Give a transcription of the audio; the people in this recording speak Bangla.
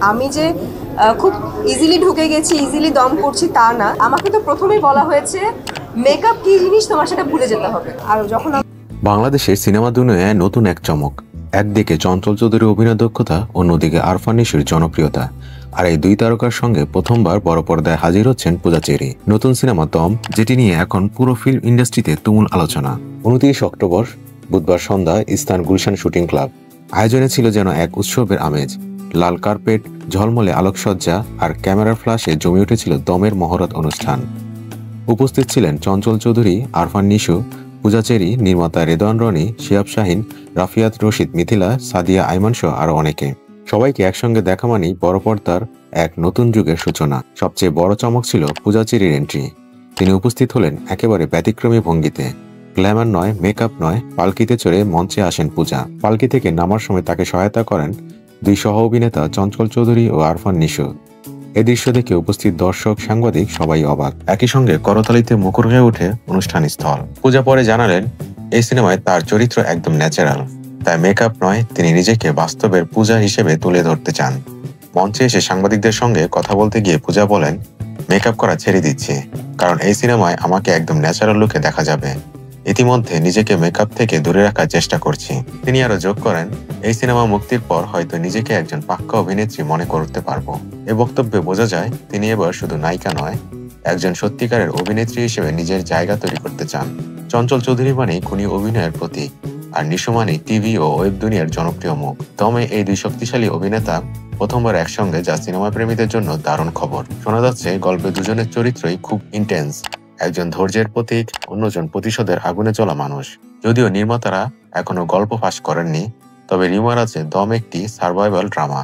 আমি যে খুব ইজিলি ঢুকে গেছি, ইজিলি দম করছি তা না। আমাকে তো প্রথমেই বলা হয়েছে মেকআপ কি জিনিস তোমার সেটা ভুলে যেতে হবে। আর যখন বাংলাদেশের সিনেমা দুনিয়ায় নতুন এক চমক। একদিকে চঞ্চল চৌধুরীর অভিনয় দক্ষতা, অন্যদিকে আরফান নিশোর জনপ্রিয়তা। আর এই দুই তারকার সঙ্গে প্রথমবার বড় পর্দায় হাজির হচ্ছেন পূজা চেরি নতুন সিনেমা দম, যেটি নিয়ে এখন পুরো ফিল্ম ইন্ডাস্ট্রিতে তুমুল আলোচনা। 29 অক্টোবর বুধবার সন্ধ্যায় ইস্তান গুলশান শুটিং ক্লাব আয়োজনে ছিল যেন এক উৎসবের আমেজ। লাল কার্পেট, ঝলমলে আলোকসজ্জা আর ক্যামেরার ফ্ল্যাশে জমে উঠেছিল দমের মহরত অনুষ্ঠান। উপস্থিত ছিলেন চঞ্চল চৌধুরী, আরফান নিশো, পূজা চেরি, নির্মাতা রেদওয়ান রনি, শিহাব শাহিন, রাফিয়াত রশিদ মিথিলা, সাদিয়া আইমান সহ আরো অনেকে। সবাইকে একসঙ্গে দেখা মানেই বড় পর্দার এক নতুন যুগের সূচনা। সবচেয়ে বড় চমক ছিল পূজা চেরির এন্ট্রি। তিনি উপস্থিত হলেন একেবারে ব্যতিক্রমী ভঙ্গিতে। গ্ল্যামার নয়, মেকআপ নয়, পালকিতে চড়ে মঞ্চে আসেন পূজা। পালকি থেকে নামার সময় তাকে সহায়তা করেন দুই সহ অভিনেতা চঞ্চল চৌধুরী ও আরফান নিশো। এ দৃশ্য দেখে উপস্থিত দর্শক, সাংবাদিক সবাই অবাক। একই সঙ্গে করতালিতে মুখর হয়ে ওঠে অনুষ্ঠান স্থল। পূজা পরে জানালেন, এই সিনেমায় তার চরিত্র একদম ন্যাচারাল, তাই মেকআপ নয়, তিনি নিজেকে বাস্তবের পূজা হিসেবে তুলে ধরতে চান। মঞ্চে এসে সাংবাদিকদের সঙ্গে কথা বলতে গিয়ে পূজা বলেন, মেকআপ করা ছেড়ে দিচ্ছি, কারণ এই সিনেমায় আমাকে একদম ন্যাচারাল লুকে দেখা যাবে। ইতিমধ্যে নিজেকে মেকআপ থেকে দূরে রাখার চেষ্টা করছি। তিনি আরো যোগ করেন, এই সিনেমা মুক্তির পর হয়তো নিজেকে একজন পাক্কা অভিনেত্রী মনে করতে পারবো। এ বক্তব্যে বোঝা যায় তিনি এবার শুধু নায়িকা নয়, একজন সত্যিকারের অভিনেত্রী হিসেবে নিজের জায়গা তৈরি করতে চান। চঞ্চল চৌধুরী মানেই খুনি অভিনয়ের প্রতীক, আর নিশো মানেই টিভি ও ওয়েব দুনিয়ার জনপ্রিয় মুখ। দমে এই দুই শক্তিশালী অভিনেতা প্রথমবার একসঙ্গে, যা সিনেমা প্রেমীদের জন্য দারুণ খবর। শোনা যাচ্ছে গল্পে দুজনের চরিত্রই খুব ইন্টেন্স, একজন ধৈর্যের প্রতীক, অন্যজন প্রতিশোধের আগুনে জ্বলা মানুষ। যদিও নির্মাতারা এখনো গল্প ফাঁস করেননি, তবে রিউমার আছে দম একটি সার্ভাইভাল ড্রামা।